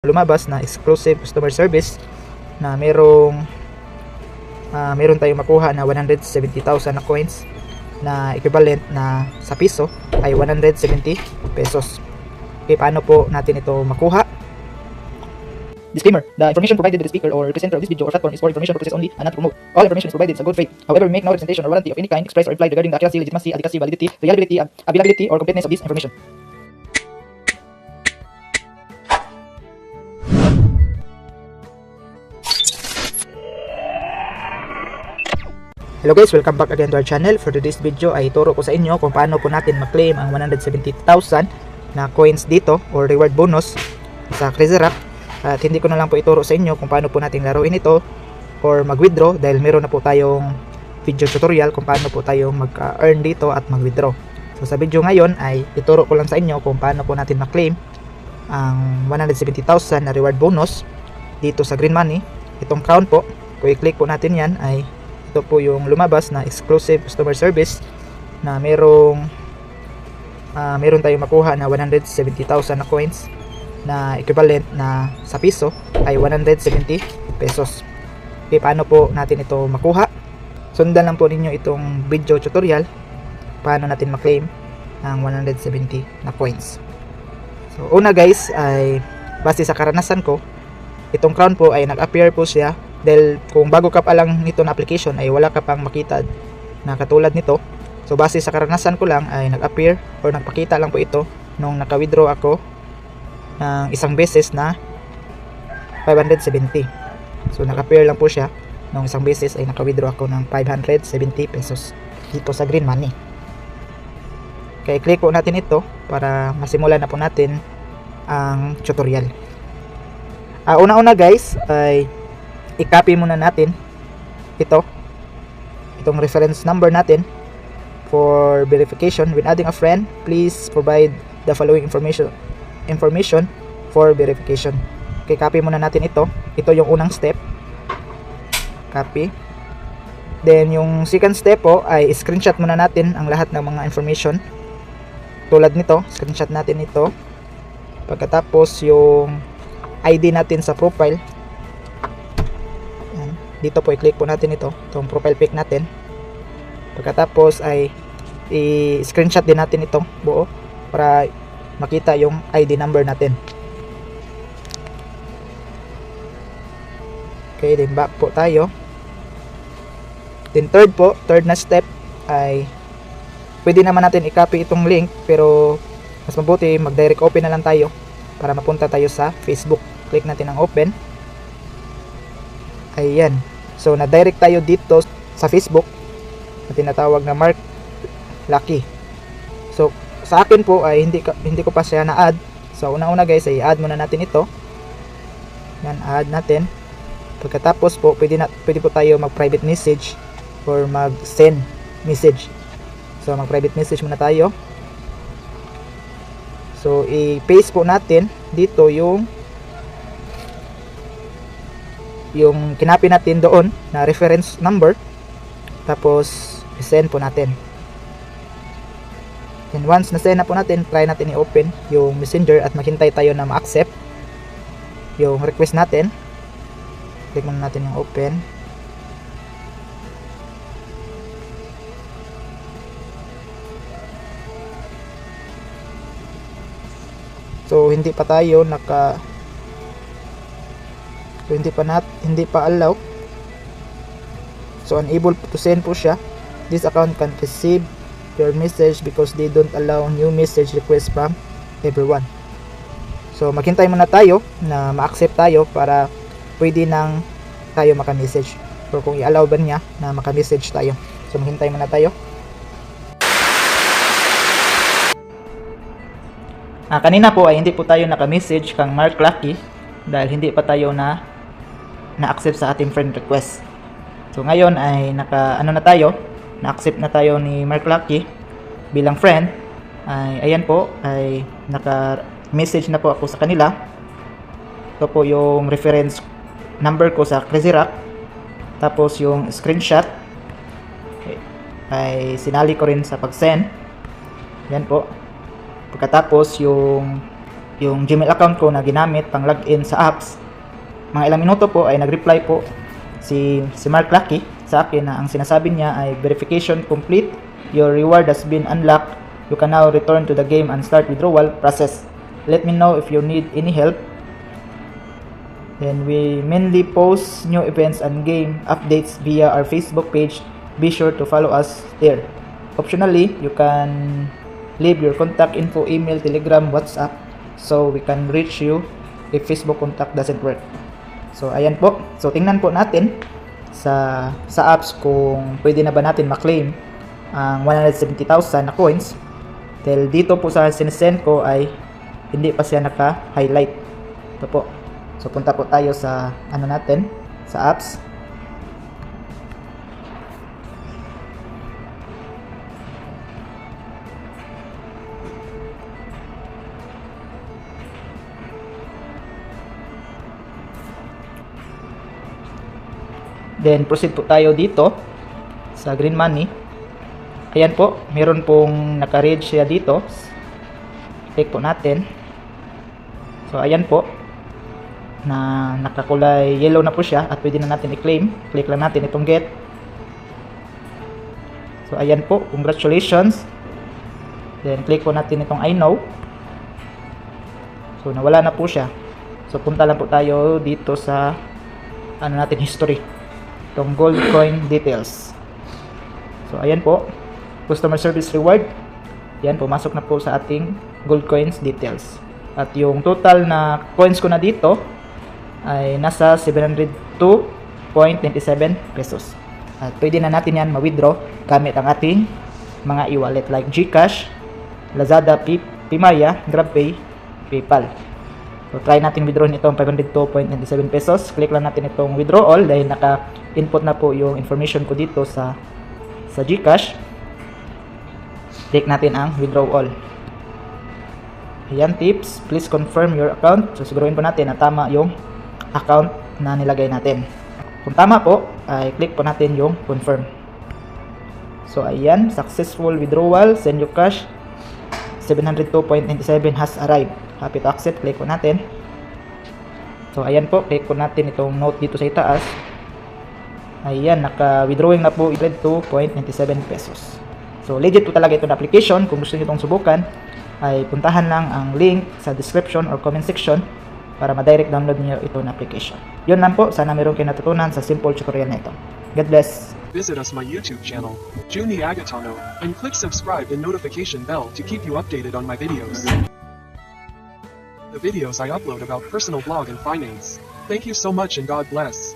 lumabas na exclusive customer service na meron tayong makuha na 170,000 na coins na equivalent na sa piso ay 170 pesos. Okay, paano po natin ito makuha? Disclaimer: the information provided by the speaker or presenter of this video or platform is for information purposes only and not to promote. All information is provided in good faith. However, we make no representation or warranty of any kind expressed or implied regarding the accuracy, legitimacy, adequacy, validity, reliability, availability, or completeness of this information. Hello guys, welcome back again to our channel. For today's video ay ituro ko sa inyo kung paano po natin ma-claim ang 170,000 na coins dito or reward bonus sa Crazy Rock. At hindi ko na lang po ituro sa inyo kung paano po natin laruin ito or mag-withdraw dahil meron na po tayong video tutorial kung paano po tayo mag-earn dito at mag-withdraw. So sa video ngayon ay ituro ko lang sa inyo kung paano po natin ma-claim ang 170,000 na reward bonus dito sa Green Money. Itong crown po, kung i-click po natin yan ay ito po yung lumabas na exclusive customer service na meron tayong makuha na 170,000 na coins na equivalent na sa piso ay 170 pesos. Okay, paano po natin ito makuha? Sundan lang po ninyo itong video tutorial paano natin ma-claim ang 170 na coins. So una guys ay base sa karanasan ko, itong crown po ay nag-appear po siya dahil kung bago ka pa lang nito na application ay wala ka pang makita na katulad nito. So base sa karanasan ko lang ay nag-appear or nagpakita lang po ito nung naka-withdraw ako ng isang beses na 570. So nag-appear lang po siya nung isang beses ay naka-withdraw ako ng 570 pesos dito sa Green Money. Kaya click po natin ito para masimulan na po natin ang tutorial. Una-una guys ay i-copy muna natin itong reference number natin for verification. When adding a friend, please provide the following information for verification. Okay, copy muna natin ito yung unang step, copy. Then yung second step po ay screenshot muna natin ang lahat ng mga information tulad nito, screenshot natin ito. Pagkatapos yung ID natin sa profile, dito po i-click po natin itong profile pic natin. Pagkatapos ay i-screenshot din natin itong buo para makita yung ID number natin. Okay, then back po tayo. Then third na step ay pwede naman natin i-copy itong link pero mas mabuti mag-direct open na lang tayo para mapunta tayo sa Facebook. Click natin ang open. Ayan. So na-direct tayo dito sa Facebook na tinatawag na Mark Lucky. So sa akin po ay hindi ko pa siya na-add. So una-una guys ay i-add muna natin ito. Yan, add natin. Pagkatapos po pwede po tayo mag-private message or mag-send message. So mag-private message muna tayo. So i-paste po natin dito yung kinopy natin doon na reference number, tapos i-send po natin. And once na-send na po natin, try natin i-open yung messenger at maghintay tayo na ma-accept yung request natin. Click muna natin yung open. So hindi pa tayo hindi pa allow. So unable to send po siya. This account can receive your message because they don't allow new message request from everyone. So maghintay muna tayo na ma-accept tayo para pwede nang tayo maka-message or kung i-allow ba niya na maka-message tayo. So maghintay muna tayo. Kanina po ay hindi po tayo naka-message kang Mark Lucky dahil hindi pa tayo na-accept sa ating friend request. So ngayon ay na-accept na tayo ni Mark Lucky bilang friend. Ayan po, ay naka-message na po ako sa kanila. Ito po yung reference number ko sa Crazy Rock. Tapos yung screenshot ay sinali ko rin sa pag-send. Yan po. Pagkatapos yung yung Gmail account ko na ginamit pang login sa apps. Mga ilang minuto po ay nag-reply po si Mark Lucky sa akin na ang sinasabi niya ay verification complete, your reward has been unlocked, you can now return to the game and start withdrawal process. Let me know if you need any help. Then we mainly post new events and game updates via our Facebook page. Be sure to follow us there. Optionally, you can leave your contact info, email, Telegram, WhatsApp, so we can reach you if Facebook contact doesn't work. So ayan po. So tingnan po natin sa apps kung pwede na ba natin ma-claim ang 170,000 na coins. Dahil dito po sa sinesend ko ay hindi pa siya naka-highlight. Ito po. So punta po tayo sa natin, sa apps. Then proceed po tayo dito sa Green Money. Ayan po, meron pong naka-read siya dito. Click po natin. So ayan po, na nakakulay yellow na po siya at pwede na natin i-claim. Click lang natin itong get. So ayan po, congratulations. Then click po natin itong I know. So nawala na po siya. So punta lang po tayo dito sa natin history, itong gold coin details. So ayan po, customer service reward. Yan, pumasok na po sa ating gold coins details. At yung total na coins ko na dito ay nasa 702.97 pesos. At pwede na natin yan ma-withdraw gamit ang ating mga e-wallet like GCash, Lazada, Pimaya, GrabPay, PayPal. So try natin withdraw itong 502.97 pesos. Click lang natin itong withdraw all dahil naka-input na po yung information ko dito sa GCash. Click natin ang withdraw all. Ayan, tips, please confirm your account. So siguruhin po natin na tama yung account na nilagay natin. Kung tama po, ay click po natin yung confirm. So ayan, successful withdrawal, send your cash, 702.97 has arrived. Happy to accept, click po natin. So ayan po, click po natin itong note dito sa itaas. Ayan, naka-withdrawing na po 2.97 pesos. So legit po talaga ito na application. Kung gusto niyo itong subukan, ay puntahan lang ang link sa description or comment section para ma-direct download niyo ito na application. Yun lang po, sana meron kayo natutunan sa simple tutorial na ito. God bless! Visit us my YouTube channel, Juni Agatano, and click subscribe and notification bell to keep you updated on my videos. The videos I upload about personal blog and finance. Thank you so much and God bless.